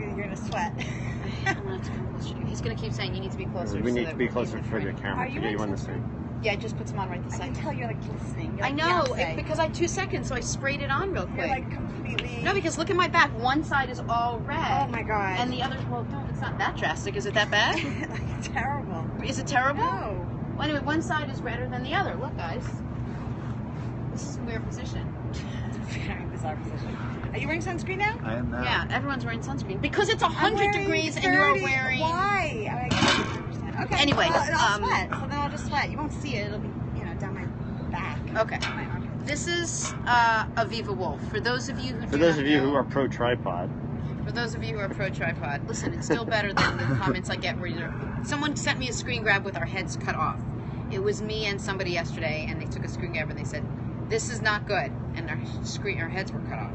you're gonna sweat. I'm gonna have to come closer. He's gonna keep saying you need to be closer. We need to be closer for the camera to get you on the screen. Yeah, I just put some on right this I second. can tell you're like glistening. You're I like know, Beyonce. because I had 2 seconds, so I sprayed it on real quick. You're like completely. No, because look at my back. One side is all red. Oh my god. And the other, well, no, it's not that drastic. Is it that bad? Like, terrible. Is it terrible? No. Well, anyway, one side is redder than the other. Look, guys. This is a weird position. It's a very bizarre position. Are you wearing sunscreen now? I am now. Yeah, everyone's wearing sunscreen because it's 100 degrees and you're wearing. Why? I don't understand. Okay. Anyway, well, I'll sweat. So then I'll just sweat. You won't see it. It'll be, down my back. Okay. My armpits. This is Aviva Wolf. For those of you who who are pro tripod. For those of you who are pro tripod, listen, it's still better than the comments I get where someone sent me a screen grab with our heads cut off. It was me and somebody yesterday, and they took a screen grab and they said, "This is not good," and our heads were cut off.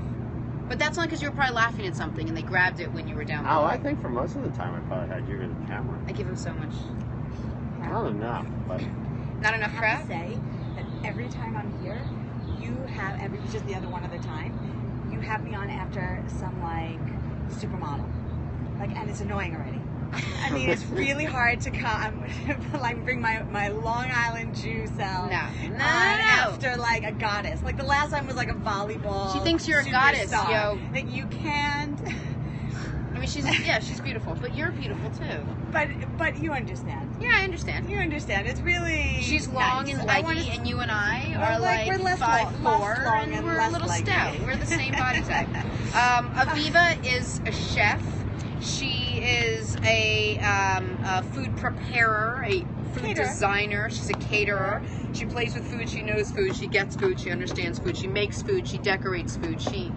But that's only because you were probably laughing at something and they grabbed it when you were down below. Oh, I think for most of the time I probably had you in the camera. I give him so much. Not enough, but Not enough I have crap? to say that every time I'm here, you have just the other one other time, you have me on after some like supermodel, and it's annoying already. I mean, it's really hard to come, bring my Long Island Jew self No. after like a goddess. Like the last time was like a volleyball. She thinks you're a goddess, yo. Like you can't. I mean, she's beautiful, but you're beautiful too. But you understand. Yeah, I understand. You understand. It's really. She's long nice. and leggy, and you and I are we're less 5'4", long and and we're a less little leggy. stout. We're the same body type. Aviva is a chef. She is a food preparer, a food designer. She's a caterer. She plays with food. She knows food. She gets food. She understands food. She makes food. She decorates food. She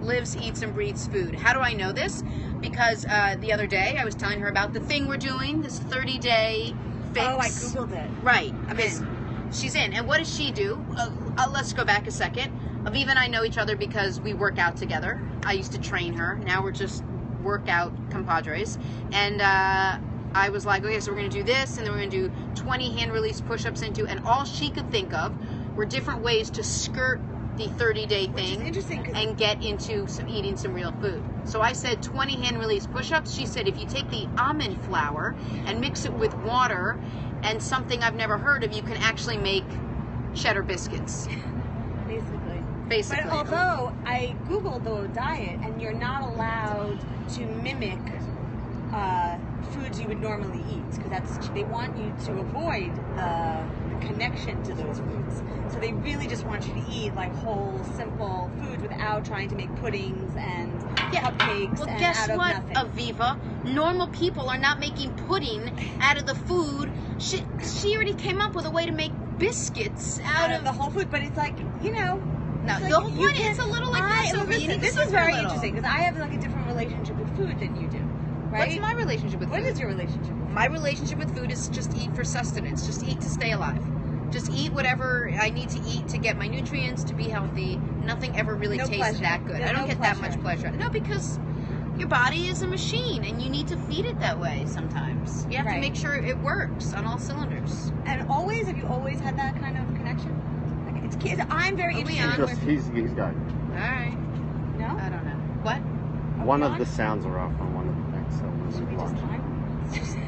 lives, eats, and breathes food. How do I know this? Because the other day I was telling her about the thing we're doing, this 30-day fix. Oh, I Googled it. Right. She's in. And what does she do? Let's go back a second. Aviva and I know each other because we work out together. I used to train her. Now we're just workout compadres. And I was like, okay, so we're going to do this, and then we're going to do 20 hand release push-ups and all she could think of were different ways to skirt the 30-day thing and get into eating some real food. So I said 20 hand release push-ups. She said if you take the almond flour and mix it with water and something I've never heard of, you can actually make cheddar biscuits. Basically. But although I Googled the diet, and you're not allowed to mimic foods you would normally eat, because they want you to avoid the connection to those foods. So they really just want you to eat like whole, simple food without trying to make puddings and cupcakes. Well, and guess out of what, nothing. Aviva? Normal people are not making pudding out of the food. She already came up with a way to make biscuits out of the whole food, but it's like, No, like the whole point is a little like this. This is very interesting because I have like a different relationship with food than you do. Right? What's my relationship with food? What is your relationship with food? My relationship with food is just eat for sustenance. Just eat to stay alive. Just eat whatever I need to eat to get my nutrients, to be healthy. Nothing ever really tastes pleasure. that good. There's I don't no get that much pleasure. No, because your body is a machine and you need to feed it that way sometimes. You have to make sure it works on all cylinders. And have you always had that kind of connection? Like I'm very interested. He's got it. All right. No? I don't know. What? One of the sounds are off on one of the things, so Should we just time?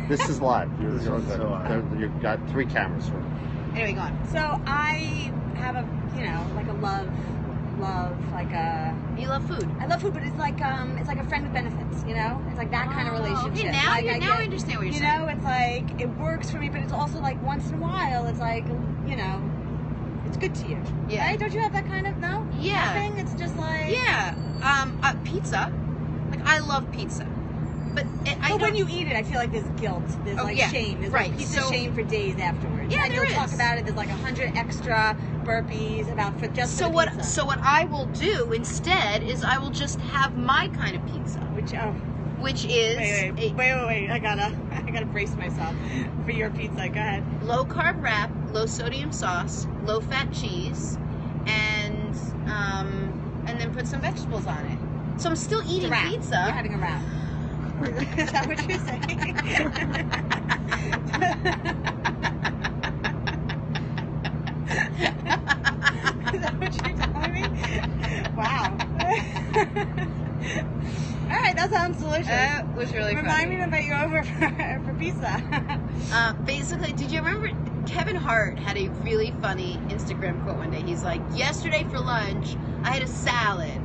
This is live. You've got 3 cameras. Anyway, go on. So I have a You love food. I love food, but it's like a friend with benefits, It's like that kind of relationship. Okay, now I understand what you're saying. It's like it works for me, but it's also like once in a while, it's like, it's good to you. Yeah. Right? Don't you have that kind of Yeah. Nothing? It's just like pizza. Like I love pizza, but when you eat it, I feel like there's guilt. There's shame. There's like pizza shame for days afterwards. Yeah, and you'll talk about it. There's like 100 extra burpees for the pizza. So what I will do instead is I will just have my kind of pizza, which is wait. I gotta brace myself for your pizza. Go ahead. Low carb wrap, low sodium sauce, low fat cheese, and then put some vegetables on it. So I'm still eating pizza. You're having a wrap. Is that what you're saying? Is that what you're telling me? Wow. All right, That sounds delicious. That was really Remind funny. me to invite you over for pizza. Basically, did you remember Kevin Hart had a really funny Instagram quote one day? He's like, yesterday for lunch, I had a salad,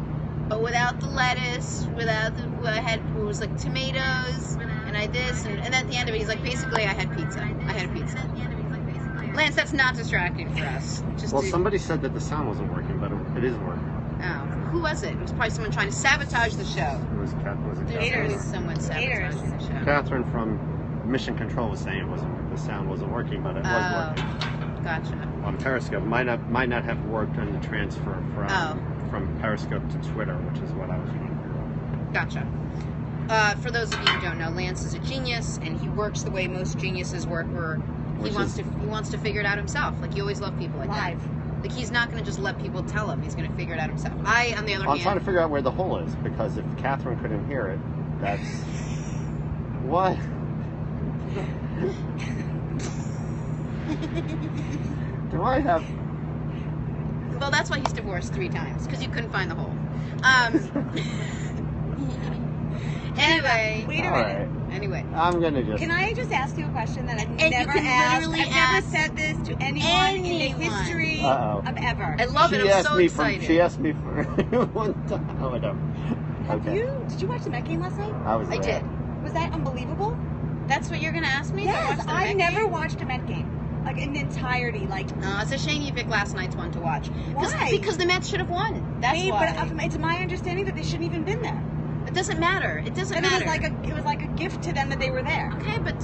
but without the lettuce, it was like tomatoes, and I had this, and at the end of it, he's like, basically, I had pizza. I had a pizza. Lance, that's not distracting for us. Well, somebody said that the sound wasn't working, but it is working. Oh, who was it? It was probably someone trying to sabotage the show. It was Catherine. There's always someone sabotaging the show. Catherine from Mission Control was saying the sound wasn't working, but it was working. Gotcha. On Periscope, might not have worked on the transfer from Periscope to Twitter, which is what I was trying to figure out. Gotcha. For those of you who don't know, Lance is a genius, and he works the way most geniuses work, where he wants to figure it out himself. Like, you always love people like that. Like, he's not going to just let people tell him. He's going to figure it out himself. I, on the other hand... I'm trying to figure out where the hole is, because if Catherine couldn't hear it, that's... What? Do I have... Well, that's why he's divorced 3 times, because you couldn't find the hole. Anyway. Wait a minute. Right. Anyway. I'm going to just... Can I just ask you a question that I've And never you can asked? literally I've ask never said this to anyone in the history of ever. I love it. I'm so excited. She asked me for one time. Oh, I don't. Did you watch the Met game last night? I did. Was that unbelievable? That's what you're going to ask me? Yes, I never watched a Met game. Like, in entirety. Like, no, it's a shame you picked last night's one to watch. Why? Because the Mets should have won. That's why. But it's my understanding that they shouldn't even been there. It doesn't matter. It doesn't matter. It was like a gift to them that they were there. Okay, but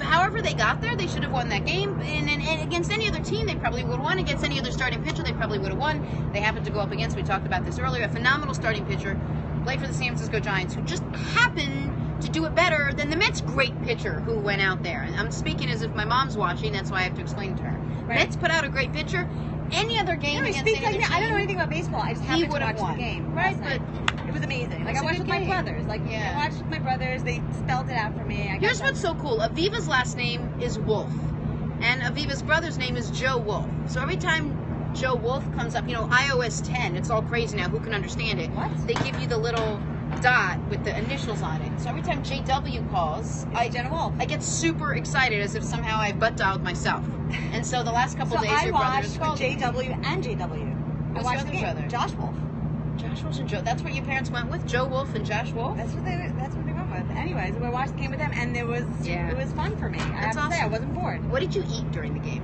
however they got there, they should have won that game. And against any other team, they probably would have won. Against any other starting pitcher, they probably would have won. They happened to go up against, we talked about this earlier, a phenomenal starting pitcher, played for the San Francisco Giants, who just happened to do it better than the Mets' great pitcher who went out there. And I'm speaking as if my mom's watching, that's why I have to explain to her. Right. Mets put out a great pitcher. Any other game against any other team, I don't know anything about baseball. I just happened to watch won. the game. Right, but it was amazing. Like, I watched with my brothers. I watched with my brothers. They spelled it out for me. Here's what's so cool. Aviva's last name is Wolf. And Aviva's brother's name is Joe Wolf. So every time Joe Wolf comes up, iOS 10, it's all crazy now. Who can understand it? What? They give you the little dot with the initials on it. So every time JW calls, Jenna Wolf. I get super excited as if somehow I butt dialed myself. And so the last couple days, your brother is called JW and JW. I watched the game. Brother? Josh Wolf. Josh Wolf and Joe. That's what your parents went with? Joe Wolf and Josh Wolf? That's what they went with. Anyways, we watched the game with them, and it was fun for me. I have to say, I wasn't bored. What did you eat during the game?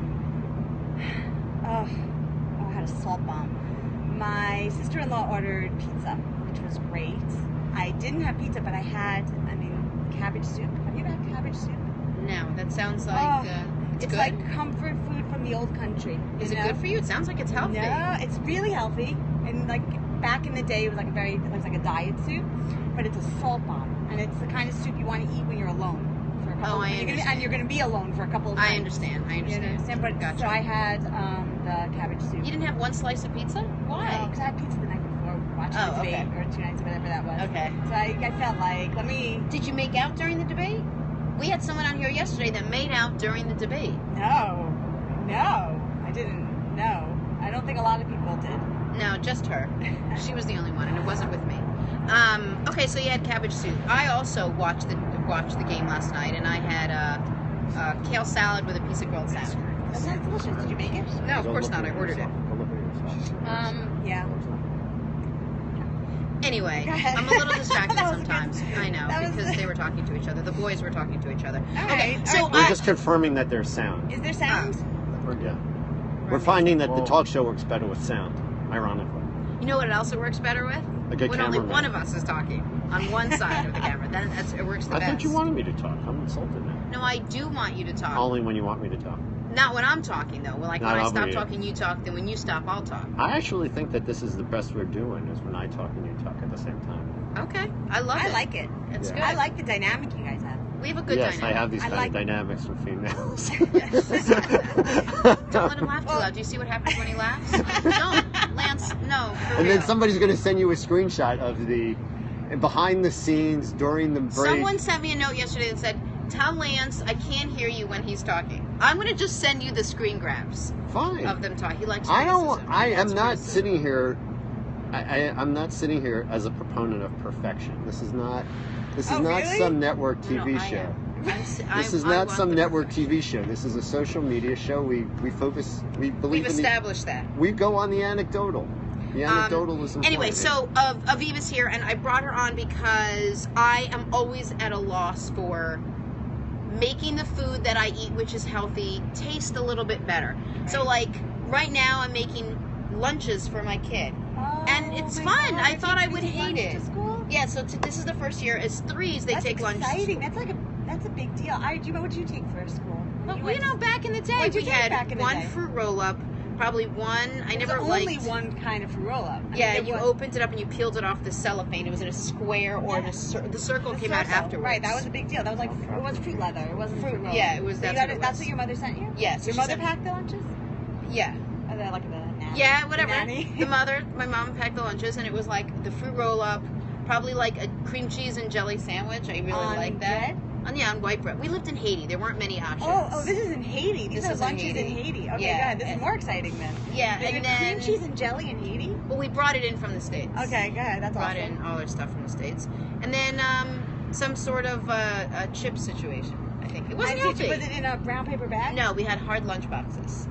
I had a salt bomb. My sister-in-law ordered pizza, which was great. I didn't have pizza, but I had, cabbage soup. Have you had cabbage soup? No, that sounds like it's good. Like comfort food from the old country. Is it good for you? It sounds like it's healthy. No, it's really healthy. And like back in the day, it was like a diet soup, but it's a salt bomb, and it's the kind of soup you want to eat when you're alone. And you're going to be alone for a couple of nights. I understand. You understand? But gotcha. So I had the cabbage soup. You didn't have one slice of pizza? Why? No, because I had pizza the night before watching the debate, or 2 nights, whatever that was. Okay. So I felt like, Did you make out during the debate? We had someone on here yesterday that made out during the debate. No, I didn't. No, I don't think a lot of people did. No, just her. She was the only one, and it wasn't with me. Okay, so you had cabbage soup. I also watched the game last night, and I had kale salad with a piece of grilled salmon. That sounds delicious. Did you make it? No, of course not. I ordered it. Yeah. Anyway, I'm a little distracted sometimes. I know, because they were talking to each other. The boys were talking to each other. Okay, so we're just confirming that there's sound. Is there sound? We're finding that the talk show works better with sound, ironically. You know what else it works better with? A good when cameraman. only one of us is talking on one side of the camera. It works the best. I thought you wanted me to talk. I'm insulted now. No, I do want you to talk. Only when you want me to talk. Not when I'm talking, though. Well, like Not when I stop you. talking, you talk. Then when you stop, I'll talk. I actually think that this is the best we're doing, is when I talk and you talk at the same time. Okay. I love it. I like it. It's good. I like the dynamic you guys have. We have a good dynamic. Yes, I have these kind like of dynamics with females. Don't let him laugh too loud. Do you see what happens when he laughs? Don't. Lance, no. And then somebody's going to send you a screenshot of the behind the scenes during the break. Someone sent me a note yesterday that said, tell Lance I can't hear you when he's talking. I'm going to just send you the screen grabs Fine. of them talking. He likes I am not sitting here I'm not sitting here as a proponent of perfection. This is not Really? some network TV No, show. This is not some network TV show. This is a social media show. We believe We've established that. We go on the anecdotal. The anecdotal is important. Anyway, so Aviva's here, and I brought her on because I am always at a loss for making the food that I eat, which is healthy, taste a little bit better. Right. So, like, right now I'm making lunches for my kid. Oh, and it's fun. God. I thought I would hate it. To school? Yeah, so this is the first year. As threes, they take lunch. That's exciting. That's a big deal. What did you take for school? Well, back in the day, What'd you we take had back in the one day? fruit roll-up, probably one. I never liked. Only one kind of fruit roll-up. Yeah, you opened it up and you peeled it off the cellophane. It was in a square or in a the circle came out afterwards. Right, that was a big deal. That was like it was fruit leather. It wasn't fruit roll-up. Yeah, it was. That's what your mother sent you. Yes. Your mother packed the lunches. Yeah. Are they like the nanny? Yeah, whatever. The My mom packed the lunches, and it was like the fruit roll-up, probably like a cream cheese and jelly sandwich. I really like that. Bread? On white bread. We lived in Haiti. There weren't many options. Oh, this is in Haiti. These are lunches in Haiti. Okay, yeah. good. This is more exciting then. Yeah, and then cream cheese and jelly in Haiti. Well, we brought it in from the States. Okay, good. That's brought in all our stuff from the States, and then some sort of a chip situation. I think it wasn't healthy. Was it in a brown paper bag? No, we had hard lunch boxes.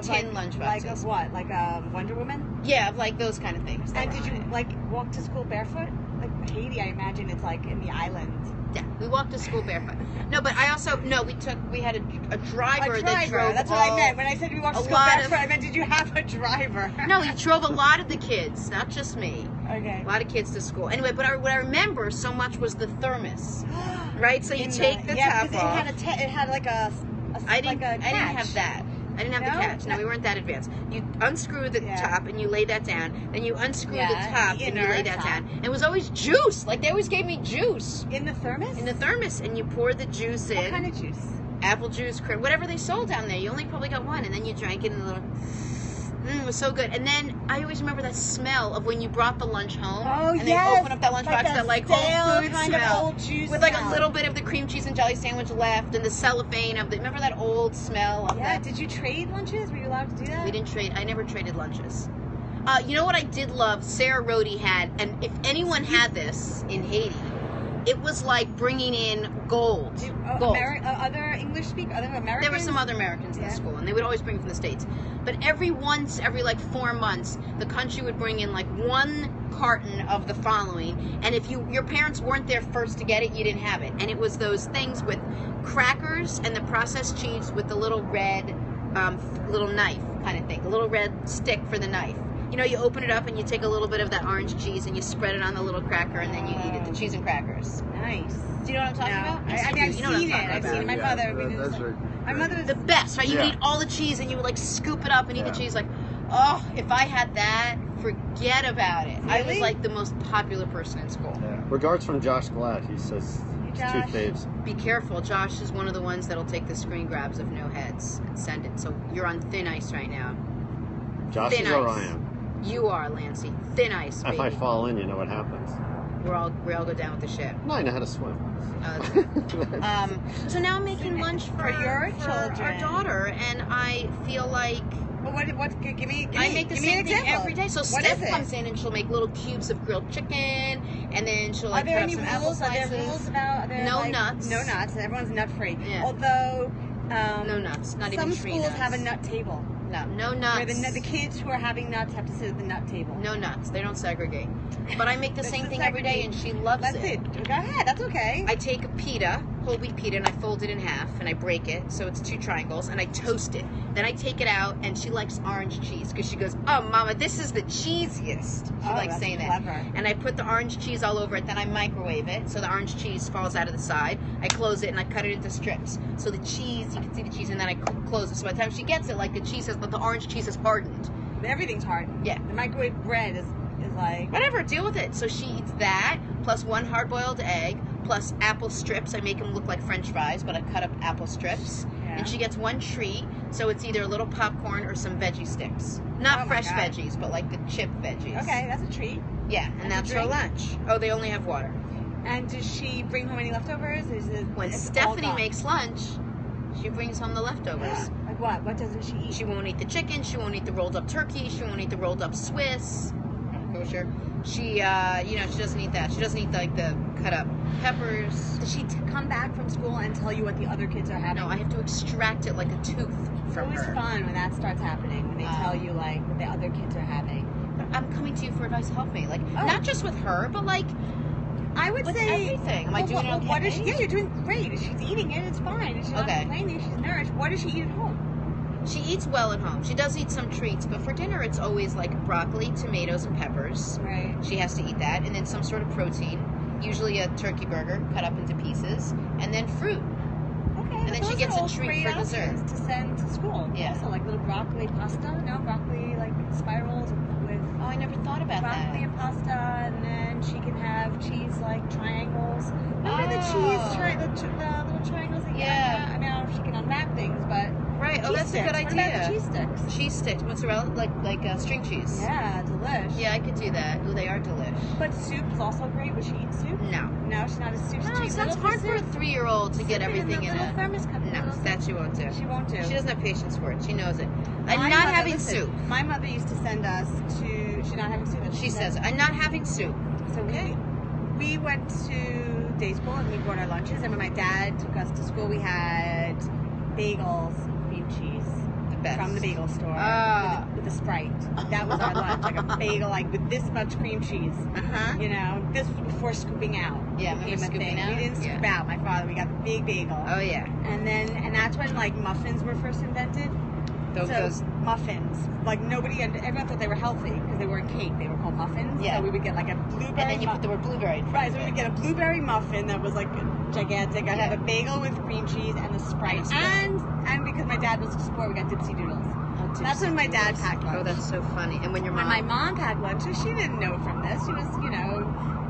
Tin lunch boxes. Like of what? Like Wonder Woman? Yeah, like those kind of things. And did you like walk to school barefoot? Like Haiti, I imagine it's like in the islands. Yeah, we walked to school barefoot. No, but I also we had a driver that drove. That's what I meant when I said we walked to school barefoot. I meant did you have a driver? No, he drove a lot of the kids, not just me. Okay. A lot of kids to school. Anyway, but what I remember so much was the thermos, right? So you take the top off. It had like a I didn't catch. have that. I didn't have the catch. No, we weren't that advanced. You unscrew the top and you lay that down. Then you unscrew the top and you lay that down. And it was always juice. Like they always gave me juice. In the thermos? In the thermos. And you pour the juice in. What kind of juice? Apple juice, cream, whatever they sold down there. You only probably got one. And then you drank it in a little... it was so good. And then I always remember that smell of when you brought the lunch home. Oh, and they open up that lunchbox, that like Whole Foods kind smell. Of old juice with like a little bit of the cream cheese and jelly sandwich left and the cellophane of the, remember that old smell of that? Did you trade lunches? Were you allowed to do that? We didn't trade. I never traded lunches. You know what I did love? Sarah Rhodey had, and if anyone had this in Haiti, it was like bringing in gold. Other English speakers, other Americans? There were some other Americans in the school, and they would always bring from the States. But every like 4 months, the country would bring in like 1 carton of the following, and if your parents weren't there first to get it, you didn't have it. And it was those things with crackers and the processed cheese with the little red little knife kind of thing, the little red stick for the knife. You know, you open it up and you take a little bit of that orange cheese and you spread it on the little cracker and then you eat it, the cheese and crackers. Nice. Do you know what I'm talking about? I mean, I've seen it. I've seen it. My mother was the best, right? You would eat all the cheese and you would like scoop it up and eat the cheese. Like, oh, if I had that, forget about it. Really? I was like the most popular person in school. Yeah. Regards from Josh Glad. He says it's 2 faves. Be careful. Josh is one of the ones that'll take the screen grabs of no heads and send it. So you're on thin ice right now. Josh is where I am. You are, Lancey. Thin ice, baby. If I fall in, you know what happens. We all go down with the ship. No, I know how to swim. So now I'm making lunch for your children, our daughter, and I feel like. Well, what? Give me. I make the same thing every day. So what Steph comes in and she'll make little cubes of grilled chicken, and then she'll like cut up some apple slices. Are there rules about? No nuts. No nuts. Everyone's nut free. Yeah. Although. No nuts. Not even tree nuts. Some schools have a nut table. No nuts. Where the kids who are having nuts have to sit at the nut table. No nuts. They don't segregate. But I make the same thing every day, and she loves it. That's it. Go ahead. That's okay. I take a pita, whole wheat pita, and I fold it in half, and I break it so it's 2 triangles, and I toast it. Then I take it out, and she likes orange cheese because she goes, "Oh, Mama, this is the cheesiest." She likes saying that. And I put the orange cheese all over it. Then I microwave it so the orange cheese falls out of the side. I close it and I cut it into strips. So the cheese, you can see the cheese, and then I close it. So by the time she gets it, like the cheese has, but the orange cheese is hardened. Everything's hardened. Yeah. The microwave bread is like whatever. Deal with it. So she eats that plus 1 hard-boiled egg plus apple strips. I make them look like French fries, but I cut up apple strips. Yeah. And she gets 1 treat. So it's either a little popcorn or some veggie sticks. Not fresh veggies, but like the chip veggies. Okay, that's a treat. Yeah, and that's her lunch. Oh, they only have water. And does she bring home any leftovers? When Stephanie makes lunch, she brings home the leftovers. Like what? What doesn't she eat? She won't eat the chicken. She won't eat the rolled up turkey. She won't eat the rolled up Swiss. kosher. She, you know, she doesn't eat that. She doesn't eat like the cut up peppers. Does she come back from school and tell you what the other kids are having? No, I have to extract it like a tooth It's from always her. fun when that starts happening, when they tell you like what the other kids are having. I'm coming to you for advice. Help me, like not just with her, but like I would with say everything. Am I doing it okay? What is she? Yeah, you're doing great. If she's eating it, it's fine. If she's not complaining, she's nourished. What does she eat at home? She eats well at home. She does eat some treats, but for dinner it's always like broccoli, tomatoes, and peppers. Right. She has to eat that, and then some sort of protein, usually a turkey burger cut up into pieces, and then fruit. Okay. And then she gets a treat for dessert to send to school. Yeah. Also, like little broccoli pasta. No, broccoli like spirals with. Oh, I never thought about broccoli that. and pasta, and then she can have cheese like triangles. Remember the cheese, the little triangles that you Yeah. I mean, I don't know if she can unwrap things, but Right. Oh, that's a good What idea. about the cheese sticks? Cheese sticks, mozzarella, like string cheese. Yeah, delish. Yeah, I could do that. Oh, they are delish. But soup is also great. Would she eat soup? No. No, she's not a soup. No, it's hard for a 3-year-old to get everything in a a. thermos cup. No, that she won't do. She won't do. She doesn't have patience for it. She knows it. My I'm not mother- having listen, soup. My mother used to send us to. She's not having soup. She says, I'm not having soup. So Okay. we went to day school and we brought our lunches. And when my dad took us to school, we had bagels, cream cheese The best. from the bagel store Ah. with a Sprite. That was our lunch, like a bagel, like with this much cream cheese. Uh-huh. You know, this was before scooping out. Yeah, became remember a scooping thing. out? We didn't scoop Yeah. out. My father, we got the big bagel. Oh, yeah. And that's when like muffins were first invented. Those Muffins, like everyone thought they were healthy because they weren't cake. They were called muffins. Yeah. So we would get like a blueberry. and then you put the word blueberry in front Right, of so we it. would get a blueberry muffin that was like gigantic. I'd have Yeah. a bagel with cream cheese and the Sprite. And And because my dad was a sport, we got Dipsy Doodles. Oh, That's when my dad packed lunch. Oh, that's so funny. And when your When mom... my mom packed lunch, she didn't know from this. She was,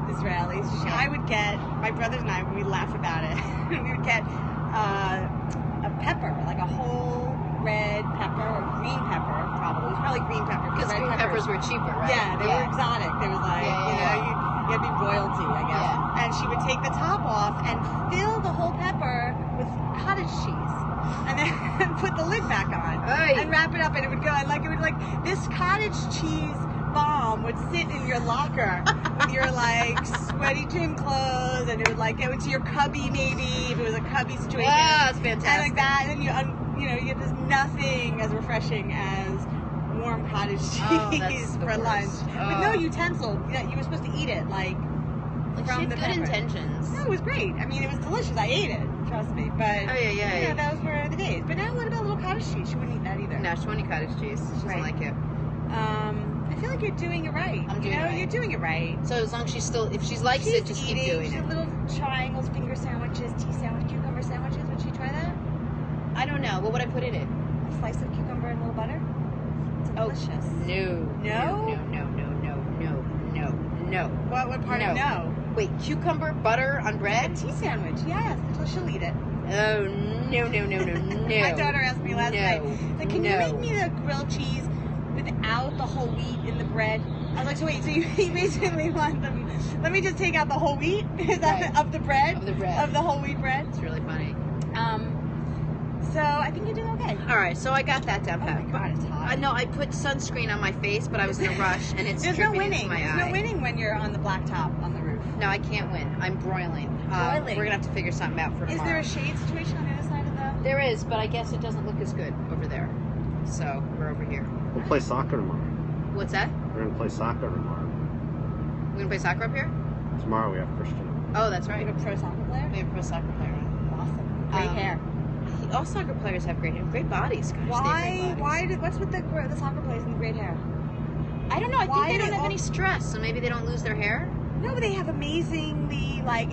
Israeli. I would get, my brothers and I, we laugh about it. We would get a pepper, like a whole red pepper or green pepper, probably. It was probably green pepper. Because green peppers were cheaper, right? Yeah, they were exotic. There was like, you had to be royalty, I guess. Yeah. And she would take the top off and fill the whole pepper with cottage cheese. And then put the lid back on. Oy. And wrap it up, and it would go, and like, this cottage cheese bomb would sit in your locker with your like sweaty gym clothes, and it would like go into your cubby maybe if it was a cubby situation. Yeah, that's fantastic. And like that, and then there's nothing as refreshing as warm cottage cheese Oh, that's the for worst. lunch with no Oh. utensil. You were supposed to eat it like Like, she from had the good pepper. intentions. No, it was great. I mean, it was delicious. I ate it, trust me. But yeah. those were the days. But now, what about little cottage cheese? She wouldn't eat that either. No, she won't eat cottage cheese. She doesn't Right. like it. I feel like you're doing it right. I'm doing it right. You're doing it right. So as long as if she likes it, just keep doing She it. little triangles, finger sandwiches, tea sandwich, cucumber sandwiches. Would she try that? I don't know. What would I put in it? A slice of cucumber and a little butter. It's delicious. No. No? No. What part of no? Wait, cucumber, butter on A bread? tea sandwich. Yes, until she'll eat it. Oh, no. My daughter asked me last night, like, can you No. make me the grilled cheese without the whole wheat in the bread? I was like, so wait, so you basically want them, let me just take out the whole wheat Right. of the bread? Of the bread. Of the whole wheat bread? It's really funny. So I think you're doing okay. All right, so I got that down Oh pat. my God, it's hot. I know I put sunscreen on my face, but I was in a rush, and it's There's no dripping winning. into my There's eye. no winning when you're on the black top on the roof. No, I can't win. I'm broiling. Broiling. We're gonna have to figure something out for Is tomorrow. there a shade situation on the other side of the... There is, but I guess it doesn't look as good over there. So we're over here. We'll play soccer tomorrow. What's that? We're going to play soccer tomorrow. We're gonna play soccer up here? Tomorrow we have Christian. Oh, that's You right. have a pro soccer player? We have a pro soccer player. Awesome. Great hair. All soccer players have great hair. Great bodies, guys. They have great bodies. What's with the soccer players and the great hair? I don't know. I why think they do don't they have all- any stress, so maybe they don't lose their hair. No, but they have amazingly, like,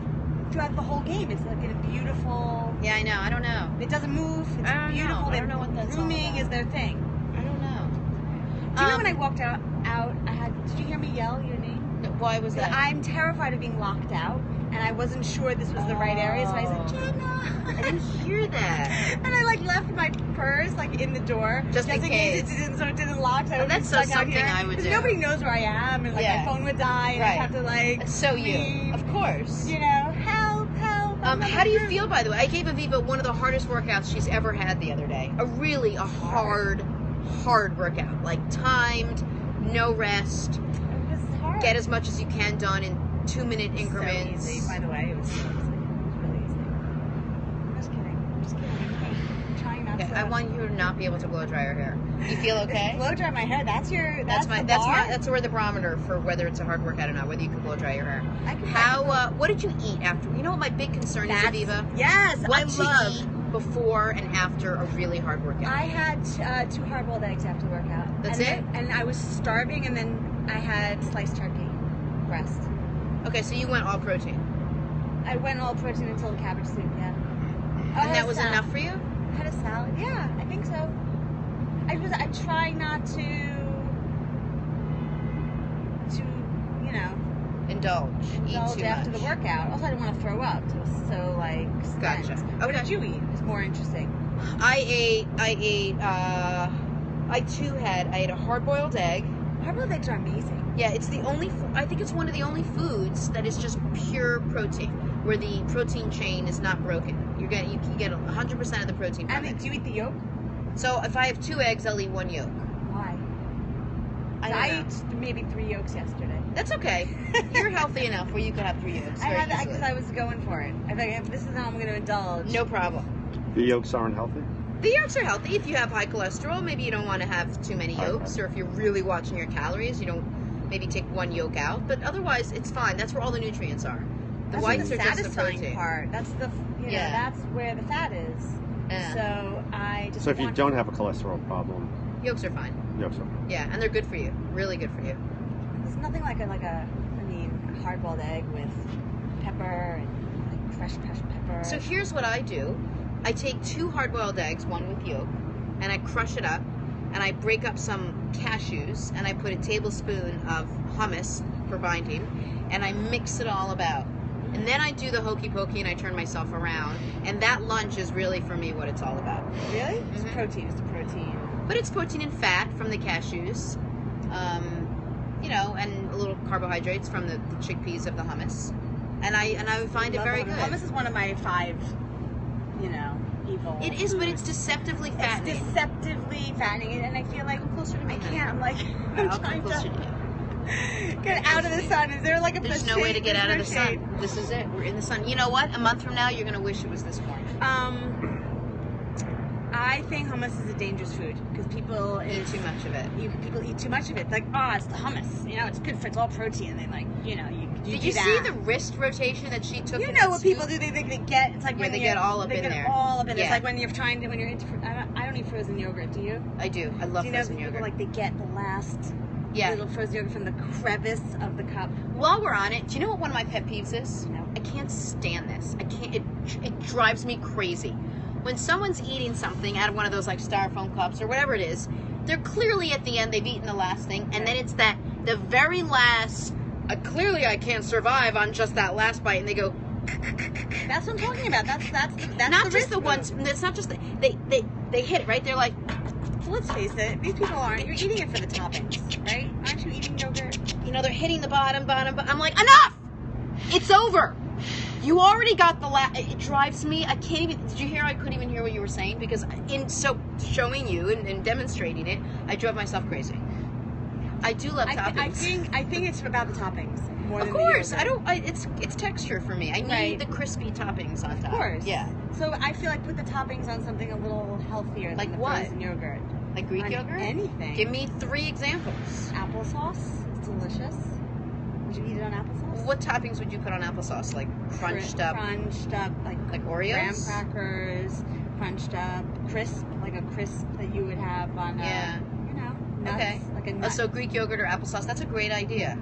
throughout the whole game. It's like a beautiful... Yeah, I know. I don't know. It doesn't move. It's I don't know. beautiful. I don't know what that's all Grooming about. is their thing. I don't know. Do you know when I walked out, did you hear me yell your name? Why was that? I'm terrified of being locked out, and I wasn't sure this was the right area, so I said, Jenna. I didn't hear that. And I like left my purse like in the door Just in case. it didn't lock. So I Oh, would that's be stuck out something here. I would 'Cause do. Nobody knows where I am, and like Yeah. my phone would die, and Right. I'd have to like. That's so you. scream, Of course. You know, help. How do you feel, by the way? I gave Aviva one of the hardest workouts she's ever had the other day. A hard workout. Like timed, no rest. It was hard. Get as much as you can done in 2-minute increments. So easy, by the way. It was so easy. It was really easy. I'm just kidding. I'm trying not to. I want you to not be able to blow dry your hair. You feel okay? Blow dry my hair. That's where the barometer for whether it's a hard workout or not, whether you can blow dry your hair. What did you eat after? You know what my big concern is, Aviva? Yes, what to eat before and after a really hard workout. I had 2 hard-boiled eggs after the workout. That's it? And I was starving, and then I had sliced turkey breast. Okay, so you went all protein. I went all protein until the cabbage soup, yeah. And that was enough for you? I had a salad. Yeah, I think so. I try not to indulge eat too after much. The workout. Also, I didn't want to throw up. So it was so like spent. Gotcha. Okay. What did you eat? It's more interesting. I ate a hard-boiled egg. Hard-boiled eggs are amazing. Yeah, it's the only. I think it's one of the only foods that is just pure protein, where the protein chain is not broken. You get 100% of the protein from it. Do you eat the yolk? So if I have 2 eggs, I'll eat 1 yolk. Why? I ate maybe 3 yolks yesterday. That's okay. You're healthy enough where you could have 3 yolks. I had that because I was going for it. I think if this is how I'm going to indulge. No problem. The yolks aren't healthy? The yolks are healthy. If you have high cholesterol, maybe you don't want to have too many yolks. Or if you're really watching your calories, you don't maybe take 1 yolk out. But otherwise, it's fine. That's where all the nutrients are. The whites are just the protein part. That's the that's where the fat is. Yeah. So I just. So if you don't have a cholesterol problem, yolks are fine. Yolks are fine. Yeah, and they're good for you. Really good for you. There's nothing like a hard-boiled egg with pepper and fresh pepper. So here's what I do. I take 2 hard-boiled eggs, 1 with yolk, and I crush it up, and I break up some cashews, and I put a tablespoon of hummus for binding, and I mix it all about. And then I do the hokey pokey and I turn myself around. And that lunch is really, for me, what it's all about. Really? It's protein. It's protein. But it's protein and fat from the cashews. And a little carbohydrates from the chickpeas of the hummus. And I find it very good. Hummus is one of my 5, evil. It is, but it's deceptively fattening. It's deceptively fattening. And I feel like I'm closer to me. I can't. I'm like, I'll come closer to you. Get out of the sun. Is there like a There's no way to get out of the sun. This is it. We're in the sun. You know what? A month from now, you're going to wish it was this morning. I think hummus is a dangerous food because people eat too much of it. People eat too much of it. It's like, it's the hummus. It's good for it's all protein. And they Did you see the wrist rotation that she took? You know what people do? They think they get. It's like when they get all up in there. All up in there. It's like when you're into. I don't eat frozen yogurt. Do you? I do. I love frozen yogurt. People, they get the last. Yeah. Little frozen yogurt from the crevice of the cup. While we're on it, do you know what one of my pet peeves is? No. I can't stand this. I can't. It drives me crazy. When someone's eating something out of one of those like styrofoam cups or whatever it is, they're clearly at the end. They've eaten the last thing, and then it's the very last. Clearly, I can't survive on just that last bite, and they go. That's what I'm talking about. That's not just the ones. It's not just they hit it right. They're like. Let's face it, these people aren't. You're eating it for the toppings, right? Aren't you eating yogurt? They're hitting the bottom. I'm like, enough! It's over. You already got the last. It drives me. I can't even. Did you hear? I couldn't even hear what you were saying because showing you and demonstrating it, I drove myself crazy. I do love toppings. I think it's about the toppings more than the yogurt. I don't. It's texture for me. I need the crispy toppings on top. Of course. Yeah. So I feel like put the toppings on something a little healthier, like than the what? Frozen yogurt. Like Greek yogurt? Anything. Give me 3 examples. Applesauce. It's delicious. Would you eat it on applesauce? What toppings would you put on applesauce? Like crunched up, like Oreos, graham crackers, crunched up, crisp, like a crisp that you would have on, nuts. Okay. Like a nut. So Greek yogurt or applesauce. That's a great idea.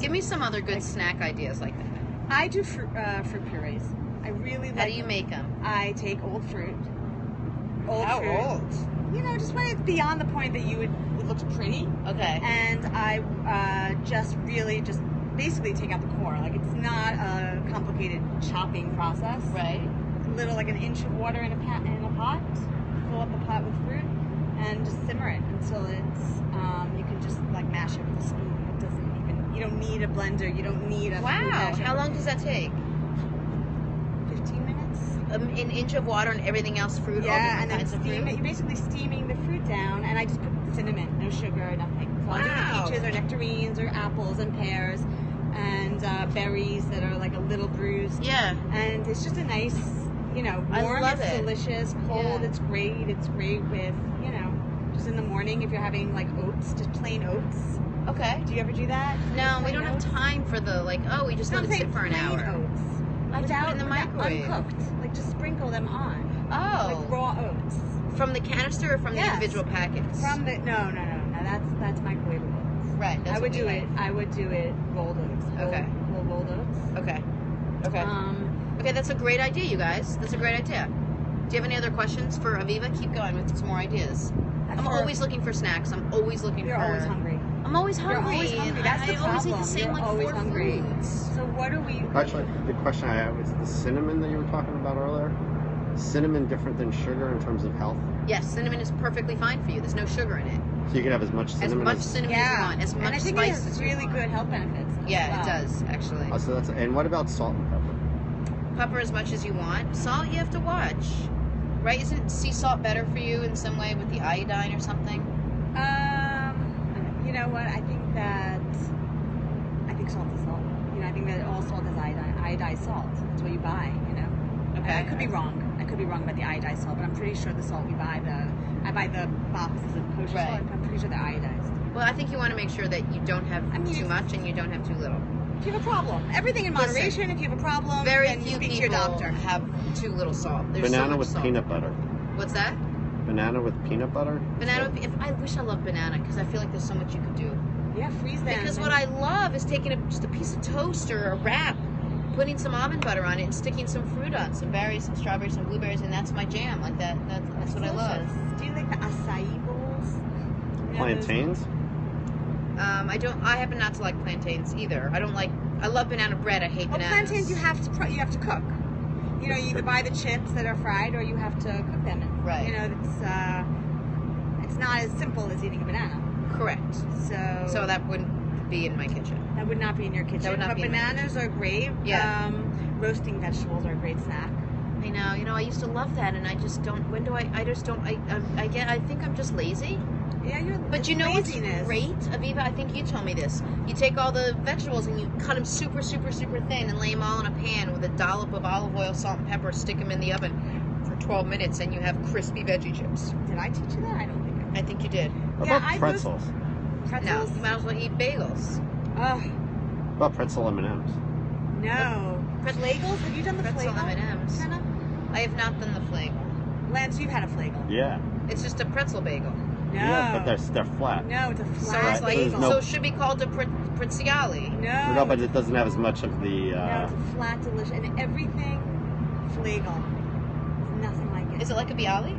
Give me some other good snack ideas like that. I do fruit purees. I really like. How do you make them? I take old fruit. How old? Just when it's beyond the point that it looks pretty. Okay. And I just basically take out the core. Like it's not a complicated chopping process. Right. Little like an inch of water in a pot. Fill up the pot with fruit and just simmer it until it's. You can just like mash it with a spoon. It doesn't even. You don't need a blender. You don't need a. Wow. How long does that take? 15 minutes. An inch of water and everything else fruit. Yeah, all different kinds of fruit. You're basically steaming the fruit down, and I just put cinnamon, no sugar, nothing. So I'll Wow. do peaches or nectarines or apples and pears and berries that are like a little bruised. Yeah. And it's just a nice, I warm, love it's it. delicious, cold, Yeah. it's great. It's great with, just in the morning if you're having like oats, just plain oats. Okay. Do you ever do that? No, we Plain don't have oats? time for the we just No, let I'm it sit saying for an plain hour. oats. I have to put it in the microwave. Uncooked. Like just sprinkle them on. Oh. Like raw oats. From the canister or from the Yes. individual packets? From the no, that's microwavable oats. Right. That's I would what we do like. it. I would do it rolled oats. Okay. Whole rolled oats. Okay. Okay. Okay, that's a great idea, you guys. That's a great idea. Do you have any other questions for Aviva? Keep going with some more ideas. I'm always looking for snacks. I'm always looking You're for. always hungry. I'm always hungry. You're always hungry. That's I the problem. always eat the same You're always 4 hungry. foods. So what are we? Actually, the question I had was the cinnamon that you were talking about earlier. Cinnamon different than sugar in terms of health? Yes, cinnamon is perfectly fine for you. There's no sugar in it. So you can have as much As cinnamon much cinnamon as you want. As much and I think spice it as has you really want. good health benefits. Yeah, as it well. does actually. Oh, so and what about salt and pepper? Pepper as much as you want. Salt, you have to watch. Right? Isn't sea salt better for you in some way with the iodine or something? You know what? I think salt is salt. I think that all salt is iodized salt. That's what you buy. Okay. I could be wrong. I could be wrong about the iodized salt, but I'm pretty sure the salt we buy, I buy the boxes of kosher Right. salt. I'm pretty sure they're iodized. Well, I think you want to make sure that you don't have too much and you don't have too little. If you have a problem, everything in moderation. Listen, If you have a problem, Very then you few speak to people your doctor. have too little salt. There's so Banana much with salt. peanut butter. What's that? Banana with peanut butter? Banana. I wish I loved banana because I feel like there's so much you could do. Yeah, freeze them. Because what I love is taking just a piece of toast or a wrap, putting some almond butter on it, and sticking some fruit on, some berries, some strawberries, some blueberries, and that's my jam. Like that. That's what I love. Delicious. Do you like the acai bowls? Plantains? I happen not to like plantains either. I love banana bread. I hate Well, bananas. plantains you have to cook. You either buy the chips that are fried or you have to cook them. Right. It's not as simple as eating a banana. Correct. So that wouldn't be in my kitchen. that would not be in your kitchen. That would not but be in my bananas are great. Yeah. Roasting vegetables are a great snack. I know. I used to love that, and I just don't. When do I? I just don't. I think I'm just lazy. Yeah, But it's you know laziness. what's great, Aviva? I think you told me this. You take all the vegetables and you cut them super, super, super thin and lay them all in a pan with a dollop of olive oil, salt, and pepper. Stick them in the oven for 12 minutes, and you have crispy veggie chips. Did I teach you that? I don't think I I think you did. What Yeah, about pretzels? Pretzels? No, you might as well eat bagels. Oh, What about pretzel M&Ms? no. Flagels? Have you done the Pretzel flagel? M&Ms. Jenna? I have not done the flagel. Lance, you've had a flagel. Yeah. It's just a pretzel bagel. No. Yeah, but they're flat. No, it's a So flat it's like, bagel. so it should be called a pretziali. No. No, but it doesn't have as much of the. No, it's a flat, delicious, and everything flagel. It's nothing like it. Is it like a bialy?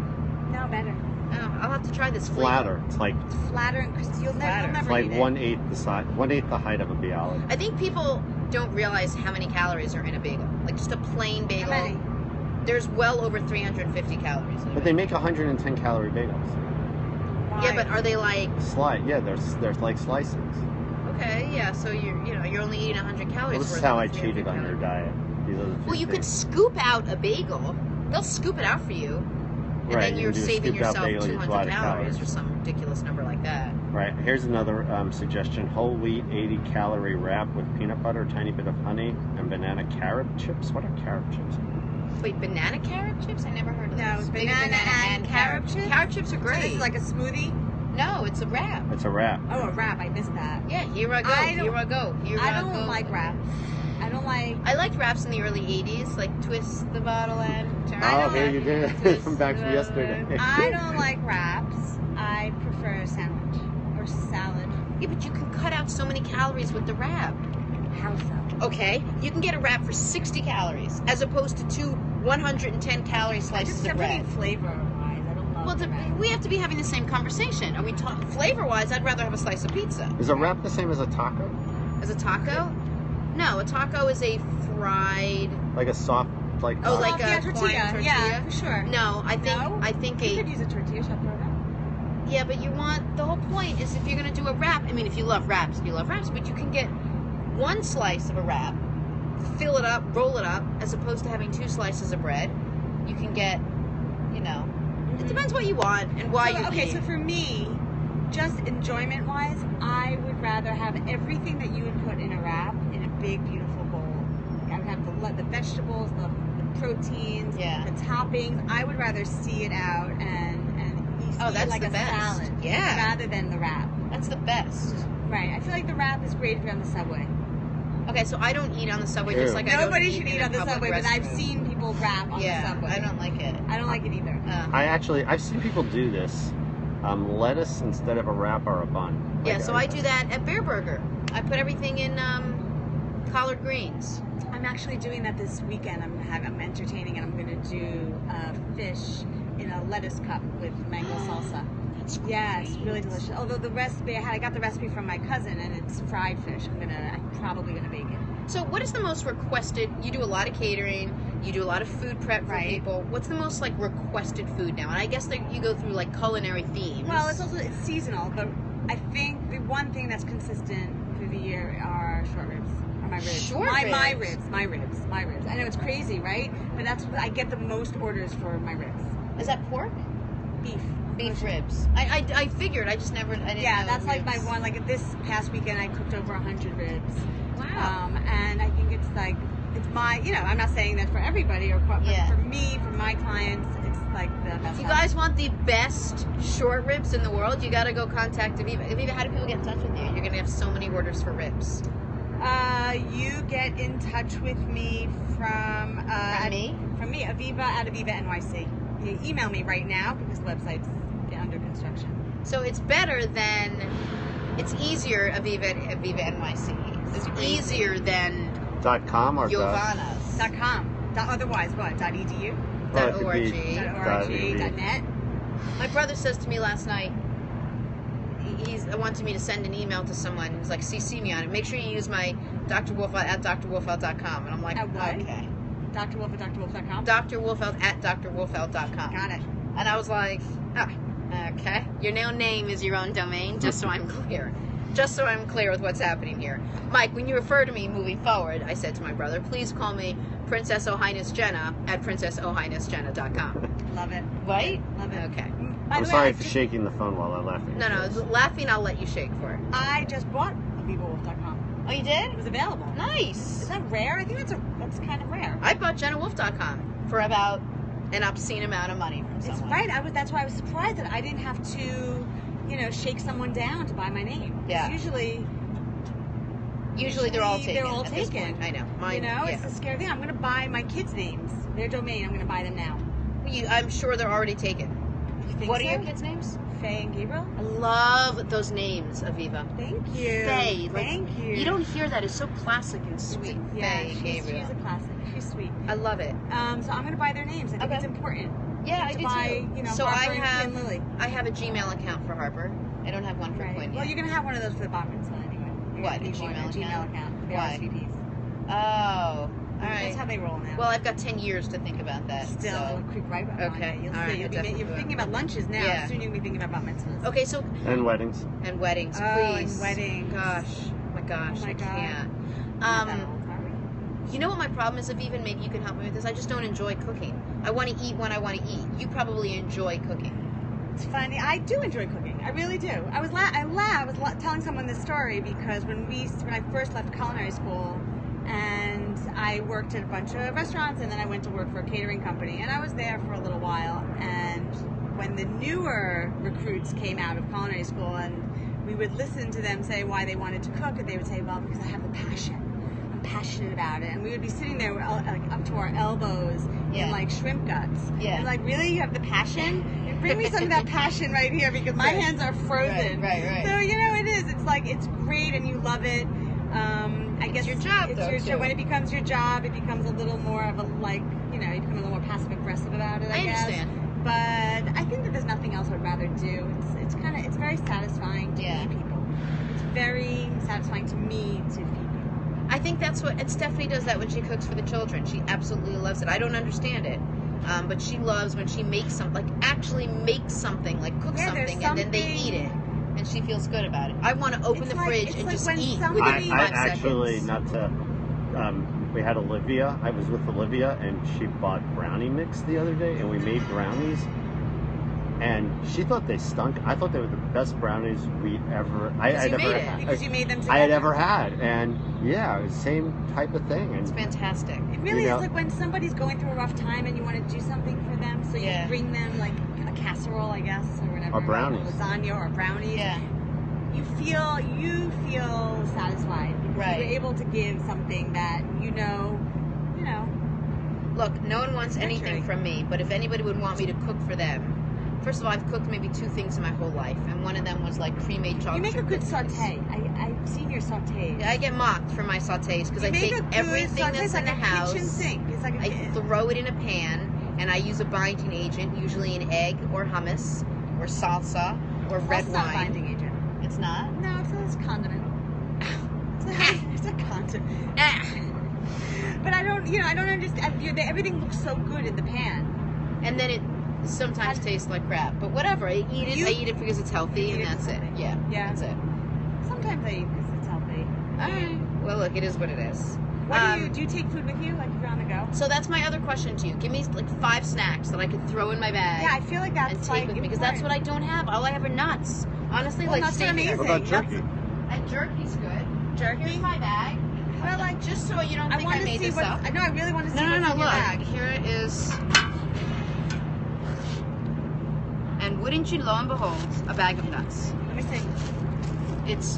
No, better. Oh, I'll have to try this flagel. flatter. It's like It's flatter and crispy. You'll Flatter. never like eat it. 1/8 the size, 1/8 the height of a bialy. I think people don't realize how many calories are in a bagel. Like just a plain bagel. How many? There's well over 350 calories in a But they bagel. make 110 calorie bagels. Yeah, but are they like Yeah, there's like slices. okay? Yeah, so you're only eating 100 calories. Well, this is worth how of I 300 cheated on your calories. diet. These are the Well, you could scoop out a bagel. They'll scoop it out for you, and Right, then you you're do a saving scooped out yourself bagel, you 200 divide the calories calories. or some ridiculous number like that. Right. Here's another suggestion: whole wheat 80 calorie wrap with peanut butter, a tiny bit of honey, and banana carrot chips. What are carrot chips? Wait, banana carrot chips? I never heard of No, those. it's Maybe banana and carrot chips? Carrot chips are So great. this is like a smoothie? No, it's a wrap. It's a wrap. Oh, a wrap. I missed that. Yeah, here I go. I don't- Here I go. Here I I don't go. like wraps. I don't like... I liked wraps in the early 80s, like twist the bottle end, turn I Oh, don't here like you did twist from back from the yesterday. end. I don't like wraps. I prefer a sandwich or salad. Yeah, but you can cut out so many calories with the wrap. How so? Okay, you can get a wrap for 60 calories as opposed to two 110 calorie I slices just of am bread. thinking flavor-wise. I don't love Well, the wrap. we have to be having the same conversation. Are we talking flavor-wise? I'd rather have a slice of pizza. Is a wrap the same as a taco? As a taco? No, a taco is a fried. Like a soft, like. Oh, like yeah, a corn tortilla. tortilla? Yeah, for sure. No, I think No? I think You a could use a tortilla shell for a wrap. yeah, but you want the whole point is if you're gonna do a wrap. I mean, if you love wraps, but you can get one slice of a wrap, fill it up, roll it up, as opposed to having two slices of bread. You can get, it depends what you want and why you Okay, eat. so for me, just enjoyment-wise, I would rather have everything that you would put in a wrap in a big, beautiful bowl. I would have the vegetables, the proteins, Yeah. the toppings. I would rather see it out and eat it like the a best. salad, Yeah. rather than the wrap. That's the best. Right. I feel like the wrap is great if you're on the subway. Okay, so I don't eat on the subway, just like Nobody I don't should eat eat in on the a public subway, but I've restroom. seen people wrap on the subway. I don't like it. I don't like it either. I've seen people do this. Lettuce instead of a wrap or a bun. Yeah, so I do that at Bear Burger. I put everything in collard greens. I'm actually doing that this weekend. I'm entertaining, and I'm going to do fish in a lettuce cup with mango salsa. That's great. Yeah, it's really delicious. Although the recipe I got the recipe from my cousin, and it's fried fish. I'm probably gonna bake it. So what is the most requested? You do a lot of catering. You do a lot of food prep for Right. people. What's the most like requested food now? And I guess that you go through like culinary themes. Well, it's seasonal, but I think the one thing that's consistent through the year are short ribs. Or my ribs. Short my ribs? My ribs. I know it's crazy, right? But that's what I get the most orders for my ribs. Is that pork? Beef. Beef ribs. I figured. I just never. I didn't Yeah, know that's like my ribs. one. Like this past weekend, I cooked over 100 ribs. Wow. And I think it's my. I'm not saying that for everybody, but Yeah. for me, for my clients, it's like the best. If you guys want the best short ribs in the world, you got to go contact Aviva. Aviva, how do people get in touch with you? You're gonna have so many orders for ribs. You get in touch with me from me? From me, Aviva at Aviva NYC. You email me right now because the website's under construction. So it's better than. It's easier Aviva at Aviva NYC. It's easier than .com or Giovanna's. .com. Otherwise, what? .edu? Well, it could .org. be .org. .net. My brother says to me last night, he's wanted me to send an email to someone. He's like, CC me on it. Make sure you use my Dr. Wolfeld at drwolfeld.com. And I'm like, At what? okay. Dr. Wolf at drwolf.com. Dr. Wolfeld at drwolfeld.com. Got it. And I was like, okay. Your now name is your own domain, just so I'm clear. Just so I'm clear with what's happening here. Mike, when you refer to me moving forward, I said to my brother, please call me Princess O Highness Jenna at princessohighnessjenna.com. Love it. Right? Love it. Okay. By I'm the way, sorry I for just- shaking the phone while I laugh. No, laughing, I'll let you shake for it. I just bought AvivaWolf.com. Oh, you It did? was available. Nice. Is that rare? I think that's kind of rare. I bought JennaWolf.com for about an obscene amount of money from It's someone. right. That's why I was surprised that I didn't have to, shake someone down to buy my name. 'Cause Yeah. Usually they're all taken. They're all at this taken. point. I know. Mine, yeah. It's a scary thing. I'm going to buy my kids' names. Their domain. I'm going to buy them now. I'm sure they're already taken. You think What so? are your kids' names? Faye and Gabriel. I love those names, Aviva. Thank you. Faye. Thank you. You don't hear that. It's so classic and sweet. Yeah, Faye, Gabriel. she's a classic. She's sweet. I love it. So I'm going to buy their names. I think Okay. it's important. Yeah, I to do buy, too. So Harper I and have Lily. I have a Gmail account for Harper. I don't have one for Right. Quinn yet. Well, you're going to have one of those for the bar mitzvah anyway. You're What, gonna a need one, Gmail account? account for the Why? RSVPs. Oh, all That's right. how they roll now. Well, I've got 10 years to think about that. Still, so. it'll creep right up on Okay, you. You'll all right, see. I definitely You're will. thinking about lunches now. Yeah. Soon you'll be thinking about mitzvahs. Okay, so And weddings. and weddings, Oh, please. and weddings. Gosh, my gosh, Oh my I God. can't. We're not that old, are we? You know what my problem is, Aviva? Maybe you can help me with this. I just don't enjoy cooking. I want to eat when I want to eat. You probably enjoy cooking. It's funny. I do enjoy cooking. I really do. I was telling someone this story because when I first left culinary school, and I worked at a bunch of restaurants, and then I went to work for a catering company, and I was there for a little while. And when the newer recruits came out of culinary school, and we would listen to them say why they wanted to cook, and they would say, "Well, because I have the passion. I'm passionate about it." And we would be sitting there up to our elbows Yeah. in like shrimp guts. Yeah. And like, really, you have the passion? Bring me some of that passion right here because my Right. hands are frozen. Right. So it is. It's like it's great and you love it. I guess your job, It's though, your too. job. When it becomes your job, it becomes a little more of a you become a little more passive aggressive about it. I guess. understand. But I think that there's nothing else I'd rather do. It's very satisfying to feed people. It's very satisfying to me to feed people. I think that's what, and Stephanie does that when she cooks for the children. She absolutely loves it. I don't understand it. But she loves when she makes something, actually makes something, cook Yeah, there's something, and then they something- eat it. And she feels good about it. I want to open It's the like- fridge it's and like just when eat somebody- within I 5 actually, seconds. not to, we had Olivia. I was with Olivia, and she bought brownie mix the other day, and we made brownies. And she thought they stunk. I thought they were the best brownies we ever. Because you made them together. I had ever had, and yeah, it was the same type of thing. And It's fantastic. It really is like when somebody's going through a rough time and you want to do something for them, so you bring them like a casserole, I guess, or whatever. Or brownies. Like lasagna or brownies. Yeah. You feel satisfied. Right. You're able to give something that you know. Look, no one wants anything from me, but if anybody would want me to cook for them, first of all, I've cooked maybe 2 things in my whole life, and one of them was like pre-made chocolate. You make a good cookies. saute. I've seen your sautés. I get mocked for my sautés because I take everything that's in the house, kitchen sink. It's like I throw it in a pan, and I use a binding agent, usually an egg or hummus or salsa or red That's wine. not binding agent. It's not? No, it's a condiment. It's a condiment. But I don't understand. Everything looks so good in the pan. And then it sometimes tastes like crap. But whatever, I eat it. I eat it because it's healthy, and that's it. Yeah, that's it. Sometimes I eat because it's healthy. All right. Well, look, it is what it is. Do you take food with you, like if you're on the go? So that's my other question to you. Give me like 5 snacks that I could throw in my bag. Yeah, I feel like that's and take with me because that's what I don't have. All I have are nuts. Honestly, like nuts are amazing. What about jerky? And jerky's good. Jerky? Here's my bag. Well, like just so you don't think I made this up. No, I really want to see No, what's in your look. bag. Here it is. And wouldn't you, lo and behold, a bag of nuts. Let me see. It's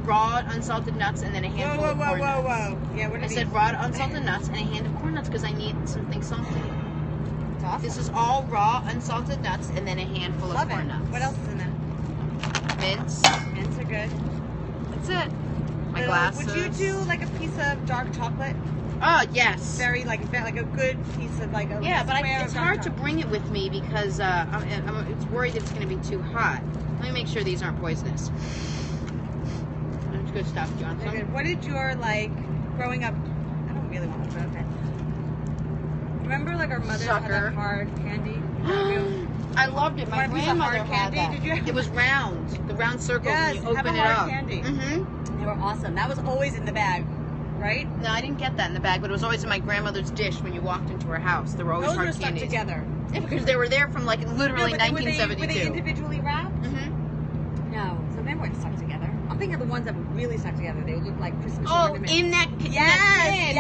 raw, unsalted nuts, and then a handful of corn nuts. Whoa. Yeah, what are I these? said raw, unsalted nuts, and a hand of corn nuts because I need something salty. It's awesome. This is all raw, unsalted nuts, and then a handful of corn nuts. What else is in there? Mints. Mints are good. That's it. My glasses. Would you do like a piece of dark chocolate? Oh, yes. Very like a good piece of like a Yeah, but square it's of dark hard to chocolate. bring it with me because it's worried that it's going to be too hot. Let me make sure these aren't poisonous. That's good stuff, They're Johnson. good. What did your growing up? I don't really want to put it. Remember, like our mother had that hard candy. I loved it. My Want a piece of grandmother hard had candy? that. Did you? It was round, the round circle. Yes, when you have open a it hard up. candy. Mm-hmm. They were awesome. That was always in the bag, right? No, I didn't get that in the bag, but it was always in my grandmother's dish when you walked into her house. There were always Those hard were stuck candies. together. Yeah, because they were there from like literally Were they 1972. individually wrapped? Mm-hmm. No, so they weren't stuck together. I'm thinking of the ones that were really stuck together. They would look like Christmas ornaments. In that tin. Yes,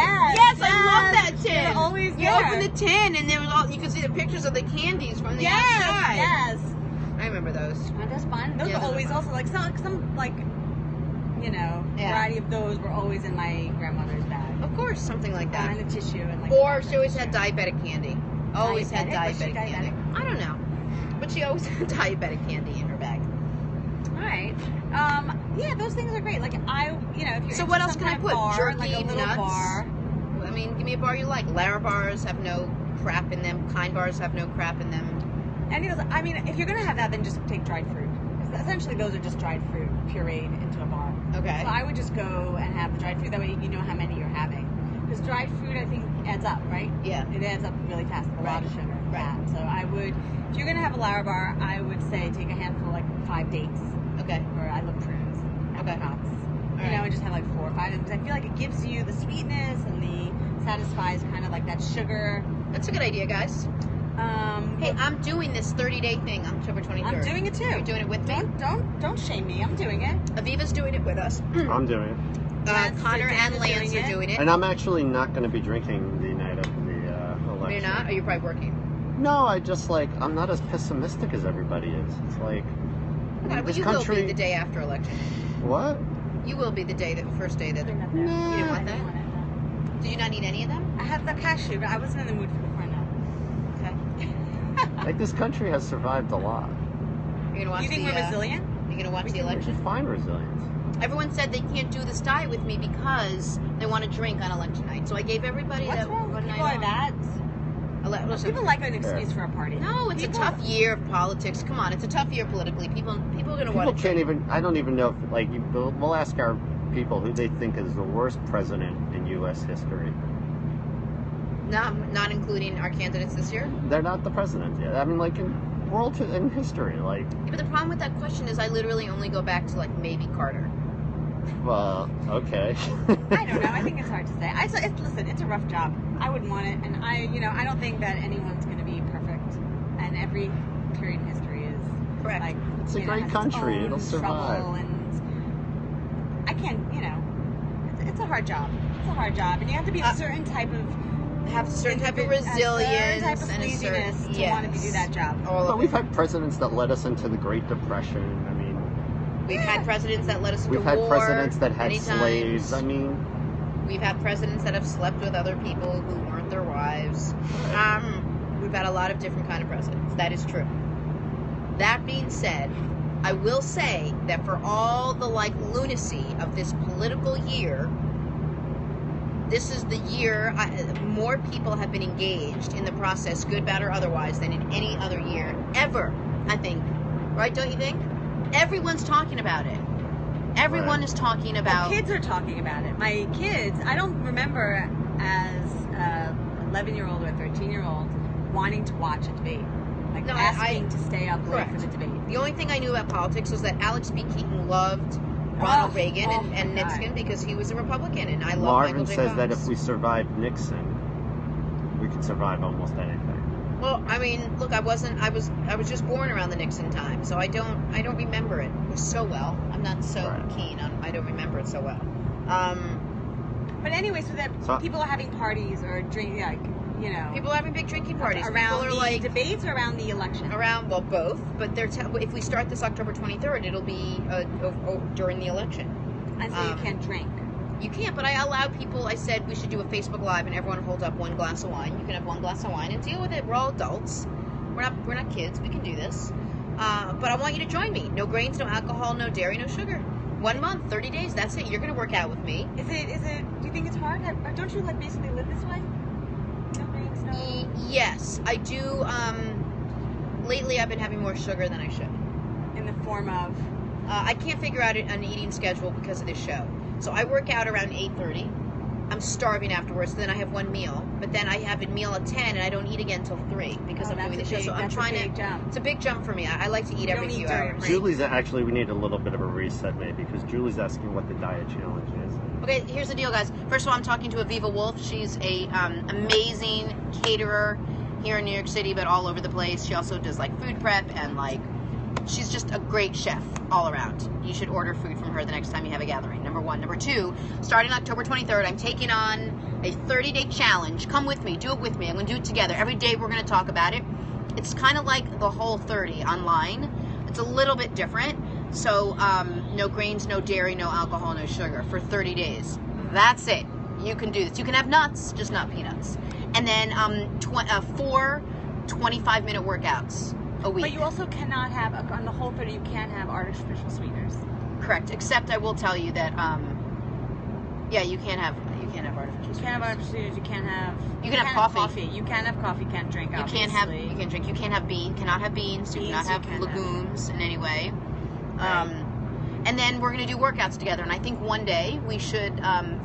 I love that tin. They were always You there. open the tin and there was all you could see the pictures of the candies from the Yes, outside. yes. I remember those. Oh, that's fun. Those Yeah, were those are always fun. also like some variety of those were always in my grandmother's bag. Of course, something like that. And a tissue and like. Or she always had diabetic candy. Always had Was she diabetic candy. diabetic? I don't know. But she always had diabetic candy in her bag. All right. Yeah, those things are great. Like if you're So what else some can I kind of put? bar, Jerky, like a little nuts. bar. I mean, give me a bar you like. Lara bars have no crap in them. Kind bars have no crap in them. Any of those. I mean, if you're gonna have that, then just take dried fruit. Essentially, those are just dried fruit pureed into a bar. Okay. So I would just go and have the dried fruit. That way you know how many you're having. Because dried fruit, I think, adds up, right? Yeah. It adds up really fast with a lot of sugar. Right. So I would, if you're gonna have a Lara bar, I would say take a handful, like 5 dates. Okay. Or I love prunes, apricots. And just have like 4 or 5 because I feel like it gives you the sweetness and satisfies kind of like that sugar. That's a good idea, guys. Hey, I'm doing this 30-day thing on October 23rd. I'm doing it too. You're doing it with me? Don't shame me. I'm doing it. Aviva's doing it with us. I'm doing it. Connor and Lance are doing it. And I'm actually not going to be drinking the night of the election. You're not? Or you're probably working? No, I'm not as pessimistic as everybody is. It's like, But this you country... will be the day after election. What? You will be the first day that... No. You didn't want that? want it. Did you not need any of them? I had the cashew, but I wasn't in the mood for the corn Okay. Like, this country has survived a lot. You're going to watch You think we're resilient? You're going to watch the election? We find resilience. Everyone said they can't do this diet with me because they want to drink on election night. So I gave everybody What's that wrong one with night people off. like that? Listen, People like an excuse for a party. no, it's a tough year of politics. Come on, it's a tough year politically. People are going to People want to can't even... I don't even know if... we'll ask our people who they think is the worst president in U.S. history. not including our candidates this year. They're not the president yet. I mean, in history, Yeah, but the problem with that question is I literally only go back to maybe Carter. Well, okay. I don't know. I think it's hard to say. Listen, it's a rough job. I wouldn't want it, and I don't think that anyone's going to be perfect. And every period in history Correct. Like, It's a great country. It'll survive. And I can't, it's a hard job. It's a hard job, and you have to be a certain type of resilience, and a certain laziness to want to do that job. But we've had presidents that led us into the Great Depression. I mean, we've had presidents that led us into war. We've had presidents that had slaves. Times. I mean, we've had presidents that have slept with other people who weren't their wives. We've had a lot of different kind of presidents. That is true. That being said, I will say that for all the lunacy of this political year, this is the year more people have been engaged in the process, good, bad, or otherwise, than in any other year ever, I think. Right, don't you think? Everyone's talking about it. Everyone is talking about... Well, kids are talking about it. My kids, I don't remember as an 11-year-old or a 13-year-old wanting to watch a debate. Asking to stay up late for the debate. The only thing I knew about politics was that Alex B. Keaton loved Ronald Reagan and Nixon because he was a Republican, and I love Marvin Michael J. says Fox. that if we survived Nixon, we could survive almost anything. Well, I mean, look, I was just born around the Nixon time, so I don't remember it so well. I'm not so keen on. I don't remember it so well. But anyway, so people are having parties or drinking, people are having big drinking parties around people are the debates or around the election. Well, both. But if we start this October 23rd, it'll be during the election. And so you can't drink. You can't, but I allowed people. I said we should do a Facebook Live and everyone hold up one glass of wine. You can have one glass of wine and deal with it. We're all adults. We're not kids. We can do this. But I want you to join me. No grains, no alcohol, no dairy, no sugar. 1 month, 30 days. That's it. You're going to work out with me. Is it? Do you think it's hard? Don't you basically live this way? No grains, no. Yes, I do. Lately, I've been having more sugar than I should. In the form of. I can't figure out an eating schedule because of this show. So I work out around 8:30. I'm starving afterwards. So then I have one meal, but then I have a meal at 10, and I don't eat again until 3 because I'm doing the show. So I'm trying to. Jump. It's a big jump for me. I like to eat every few hours. Julie's actually. We need a little bit of a reset maybe because Julie's asking what the diet challenge is. Okay, here's the deal, guys. First of all, I'm talking to Aviva Wolf. She's a amazing caterer here in New York City, but all over the place. She also does food prep and she's just a great chef all around. You should order food from her the next time you have a gathering. Number 1. Number 2, starting October 23rd, I'm taking on a 30-day challenge. Come with me. Do it with me. I'm going to do it together. Every day we're going to talk about it. It's kind of like the Whole 30 online. It's a little bit different. So no grains, no dairy, no alcohol, no sugar for 30 days. That's it. You can do this. You can have nuts, just not peanuts. And then 4 25-minute workouts a week. But you also cannot have, on the Whole 30, you can't have artificial sweeteners. Correct. Except I will tell you that, you can't have artificial sweeteners. You can't have artificial sweeteners. You can't have. You can have coffee. You can't have coffee. You can't drink. You can't drink. You can't have cannot have beans. You cannot have legumes in any way. Right. And then we're going to do workouts together. And I think one day we should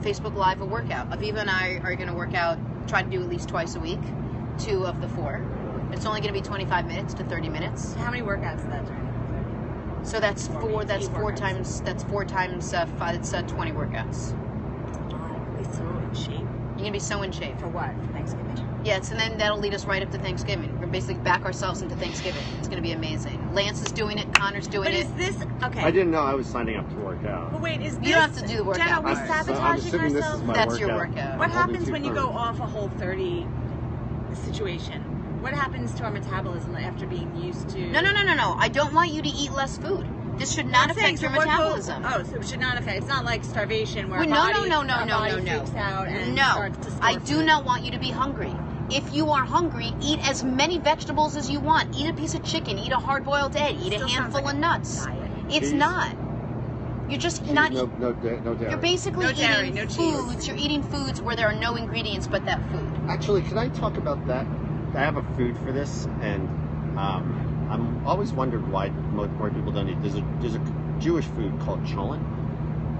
Facebook Live a workout. Aviva and I are going to work out, try to do at least twice a week, 2 of the 4. It's only going to be 25 minutes to 30 minutes. How many workouts is that during? So that's 4. That's 4 times. That's 4 times 5. It's 20 workouts. I'll be so in shape. You're gonna be so in shape. For what? For Thanksgiving? Yes, and then that'll lead us right up to Thanksgiving. We're basically back ourselves into Thanksgiving. It's gonna be amazing. Lance is doing it. Connor's doing it. But is this okay? I didn't know I was signing up to work out. But wait, is this? You don't have to do the workout. Jenna, are we sabotaging ourselves? That's your workout. What happens when you go off a Whole 30 situation? What happens to our metabolism after being used to? No. I don't want you to eat less food. This should not affect your metabolism. So it should not affect. It's not like starvation where no. freaks out and starts to store I do food. not want you to be hungry. If you are hungry, eat as many vegetables as you want. Eat a piece of chicken. Eat a hard-boiled egg. Eat a handful of nuts. It's not. You're just not. No dairy. You're basically eating no cheese. foods. You're eating foods where there are no ingredients but that food. Actually, can I talk about that? I have a food for this, and I'm always wondered why more people don't eat. There's a Jewish food called cholent.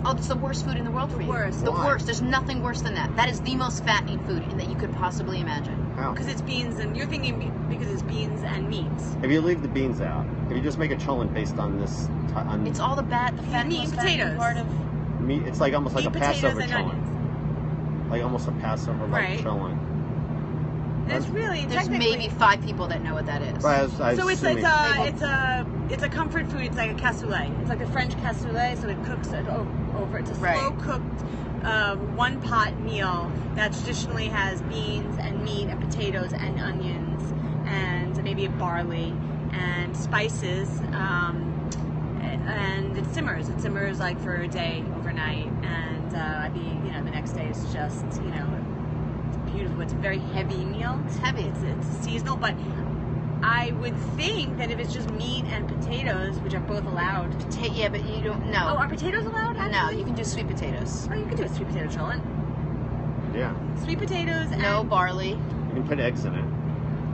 Oh, it's the worst food in the world for you. The worst. There's nothing worse than that. That is the most fattening food that you could possibly imagine. How? Because it's beans, and you're thinking because it's beans and meat. If you leave the beans out, if you just make a cholent based on this, it's all the fat meat and potatoes. Part of meat. It's like almost like a Passover cholent. Onions. Like almost a Passover like cholent. There's really There's technically maybe 5 people that know what that is. But so it's a comfort food. It's like a cassoulet. It's like a French cassoulet. So it cooks it over. It's a slow cooked one pot meal that traditionally has beans and meat and potatoes and onions and maybe a barley and spices. And it simmers. It simmers like for a day overnight, and the next day is just it's beautiful. It's a very heavy meal. It's heavy. It's seasonal, but I would think that if it's just meat and potatoes, which are both allowed. Yeah, but you don't know. Oh, are potatoes allowed? Actually? No, you can do sweet potatoes. Oh, you can do a sweet potato chillin'. Yeah. Sweet potatoes and No barley. You can put eggs in it.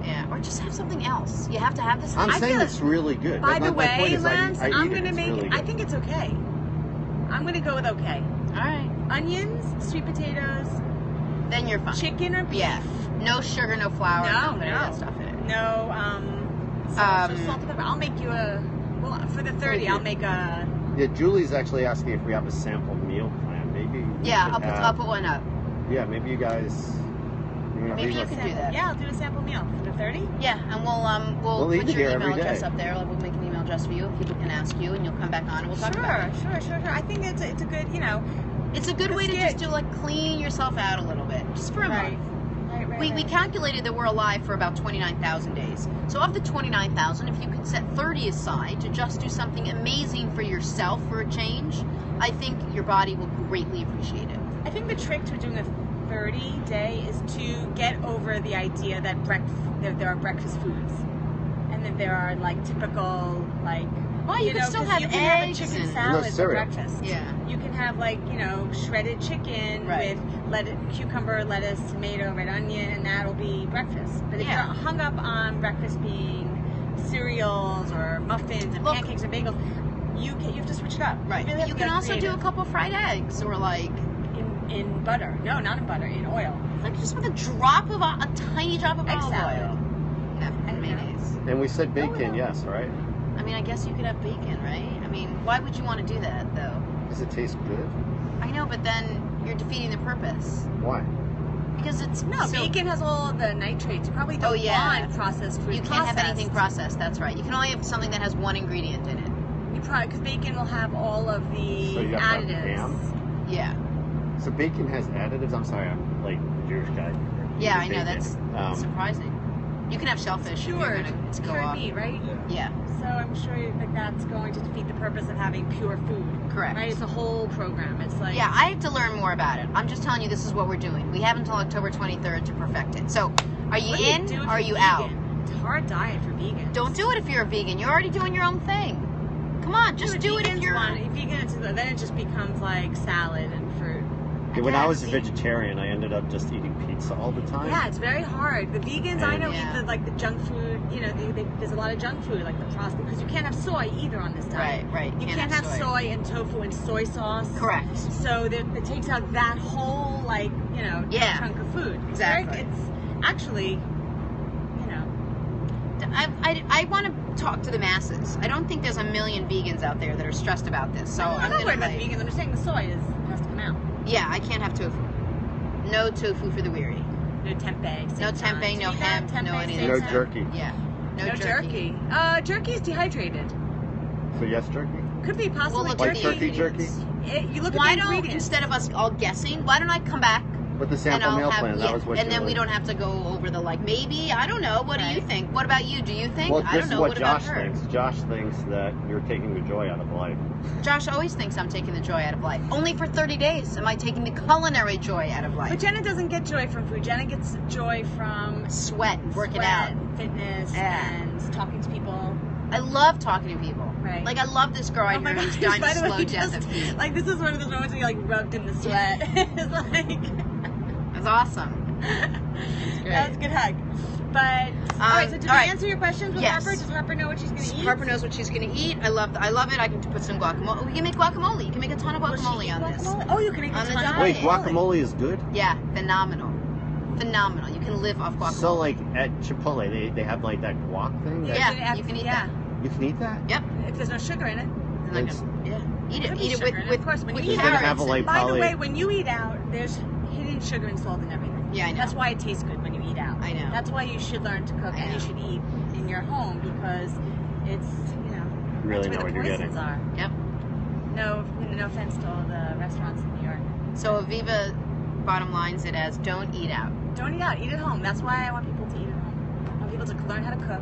Yeah, or just have something else. You have to have this. I'm I saying feel- it's really good. By the My point way, is Lance, I eat I'm it. gonna It's make. really I good. think it's okay. I'm gonna go with okay. All right, Onions, sweet potatoes, then you're fine. chicken or beef. Yeah, no sugar, no flour, No, put any of that stuff in it. No, salt and pepper. I'll make you for the 30, I'll make a. Yeah, Julie's actually asking if we have a sample meal plan. Maybe. we Yeah, should I'll put one up. Yeah, maybe you guys. Maybe you leave can us- do that. Yeah, I'll do a sample meal for the 30. Yeah, and we'll We'll leave put it your here email every address day. up there. We'll make an email address for you. People can ask you, and you'll come back on, and we'll talk about it. Sure. I think it's a good, It's a good way to just clean yourself out a little bit, just for a month. Right. We calculated that we're alive for about 29,000 days. So of the 29,000, if you could set 30 aside to just do something amazing for yourself for a change, I think your body will greatly appreciate it. I think the trick to doing a 30-day is to get over the idea that there are breakfast foods, and that there are like typical Well, you can still 'cause have you can have a eggs chicken and salad for cereal. breakfast. Yeah. You can have shredded chicken Right. with cucumber, lettuce, tomato, red onion, and that'll be breakfast. But if Yeah. you're hung up on breakfast being cereals or muffins and Look. pancakes and bagels, you have to switch it up. Right. You, really have You to can get also do a creative. couple fried eggs or in butter. No, not in butter. In oil. just with a tiny drop of Egg olive salad. oil. And mayonnaise. And we said bacon, yes, right? I mean, I guess you could have bacon, right? I mean, why would you want to do that, though? Does it taste good? I know, but then you're defeating the purpose. Why? Because it's No, so, bacon has all the nitrates. You probably don't want processed food. You can't have anything processed. That's right. You can only have something that has one ingredient in it. You probably because bacon will have all of the So you have to have additives. ham? Yeah. So bacon has additives? I'm sorry, I'm like a Jewish guy. Yeah, I Bacon. know. That's surprising. You can have shellfish. if you're Cured, gonna go cured off. meat, right? Yeah. So I'm sure that that's going to defeat the purpose of having pure food. Correct. Right? It's a whole program. It's like Yeah, I have to learn more about it. I'm just telling you this is what we're doing. We have until October 23rd to perfect it. So, are you what do in do if or are you're you out? vegan? It's a hard diet for vegans. Don't do it if you're a vegan. You're already doing your own thing. Come on, just do it if you're. If vegans, then it just becomes like salad and fruit. Yeah, when I was a vegetarian, I ended up just eating pizza all the time. Yeah, it's very hard. The vegans I know Yeah. eat the junk food. There's a lot of junk food like the processed because you can't have soy either on this diet. Right. You can't have soy and tofu and soy sauce. Correct. So it takes out that whole chunk of food. Exactly. It's actually, I want to talk to the masses. I don't think there's a million vegans out there that are stressed about this. So I'm I'm not gonna worried about the vegans. I'm just saying the soy has to come out. Yeah, I can't have tofu. No tofu for the weary. No tempeh. No seitan. tempeh, no Do you eat hemp, that? no Tempeh, anything. No seitan? jerky. Yeah. No jerky. Jerky is dehydrated. So yes, jerky? Could be possibly look Like at jerky. the turkey ingredients. You look Why at the don't, ingredients. instead of us all guessing, why don't I come back With the and sample I'll meal have, plan, that was what and you then were- we don't have to go over the maybe, I don't know, what do you Right. think? What about you? Do you think? Well, I this don't know, is what about Josh her? thinks. Josh thinks that you're taking the joy out of life. Josh always thinks I'm taking the joy out of life. Only for 30 days am I taking the culinary joy out of life. But Jenna doesn't get joy from food. Jenna gets joy from Sweat, working sweat, out. fitness, Yeah. and talking to people. I love talking to people. Right. Like, I love this girl right here who's dying by a the way, slow you death just, of heat. like this is one of those moments where you rubbed in the sweat. It's like It's awesome. that was a good hug. But all right, so did all I right. answer your questions with Yes. Harper? Does Harper know what she's going to eat? Harper knows what she's going to eat. I love it. I can put some guacamole. We can make guacamole. You can make a ton of Will she guacamole eat on this. guacamole? Oh, you can make On a the ton of diet. Wait, guacamole is good? Yeah, phenomenal. Phenomenal. You can live off guacamole. So, like, at Chipotle, they have, like, that guac thing? That Yeah, you can eat that. You can eat that? Yep. If there's no sugar in it. And like It's- yeah. Eat Could it. be Eat it sugar in it, with of course. When with you eat It's gonna out, have a, like, by the poly- way, when you eat out, there's hidden sugar and salt in everything. Yeah, I know. That's why it tastes good when you eat out. I know. That's why you should learn to cook I and know. you should eat in your home because it's, Really that's know where what the you're poisons getting. are. Yep. No offense to all the restaurants in New York. So Aviva bottom lines it as don't eat out. Don't eat out. Eat at home. That's why I want people to eat at home. I want people to learn how to cook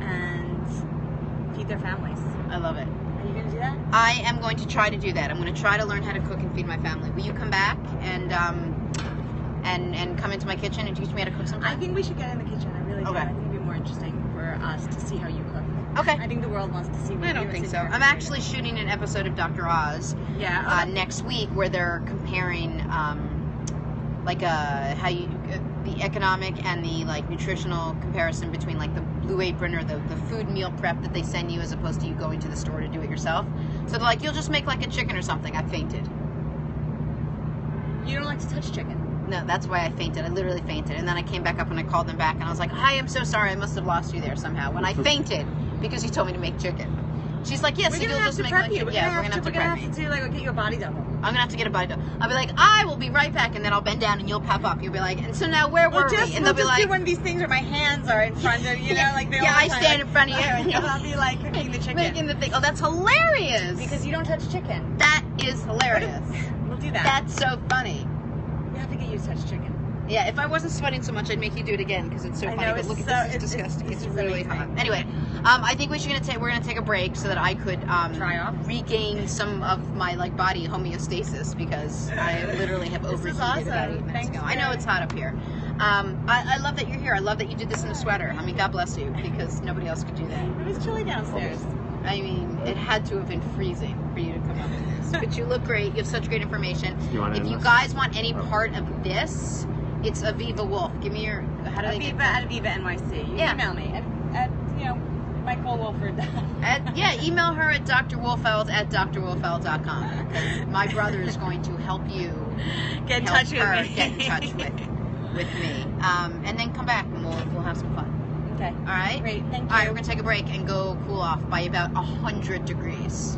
and feed their families. I love it. Are you going to do that? I am going to try to do that. I'm going to try to learn how to cook and feed my family. Will you come back and come into my kitchen and teach me how to cook I sometime? think we should get in the kitchen. I really do. Okay. I think it'd be more interesting for us to see how you cook. Okay. I think the world wants to see what I don't you're think so. sitting here I'm doing. actually shooting an episode of Dr. Oz Yeah. next week where they're comparing the economic and the like nutritional comparison between like the Blue Apron or the food meal prep that they send you as opposed to you going to the store to do it yourself. So they're like, you'll just make like a chicken or something. I fainted. You don't like to touch chicken. No, that's why I fainted. I literally fainted. And then I came back up and I called them back and I was like, hi, I'm so sorry. I must have lost you there somehow. When I fainted because you told me to make chicken. She's like, yes, We're so gonna you'll have just to make prep like you. chicken. We're Yeah, gonna we're have to do like get your body double. I'm gonna have to get a body double. I'll be like, I will be right back, and then I'll bend down and you'll pop up. You'll be like, and so now where were we? And We'll they'll be just like, do one of these things where my hands are in front of like they yeah, all I the time, stand like, in front of you, and you'll I'll be like cooking the chicken making the thing. Oh, that's hilarious. because you don't touch chicken. That is hilarious. We'll do that. That's so funny. We have to get you to touch chicken. Yeah, if I wasn't sweating so much, I'd make you do it again because it's so I funny. know, But it's look at so- this; it's disgusting. it's It's really amazing. hot. Anyway, I think we're gonna take a break so that I could Dry off? regain some of my like body homeostasis because I literally have This is overheated awesome. about 8 minutes Thanks ago. for- I know it's hot up here. I love that you're here. I love that you did this in a sweater. I mean, God bless you because nobody else could do that. It was chilly downstairs. I mean, it had to have been freezing for you to come up with this. But you look great. You have such great information. You want If to you guys want any part of this, it's Aviva Wolf. Give me your. How do they get Aviva at Aviva NYC. You Yeah. email me at Michael Wolford. Email her at drwolfeld@drwolfeld.com. Because my brother is going to help you Get in help touch with her me. get in touch with me. And then come back and we'll have some fun. Okay. All right? Great. Thank you. All right, we're going to take a break and go cool off by about 100 degrees.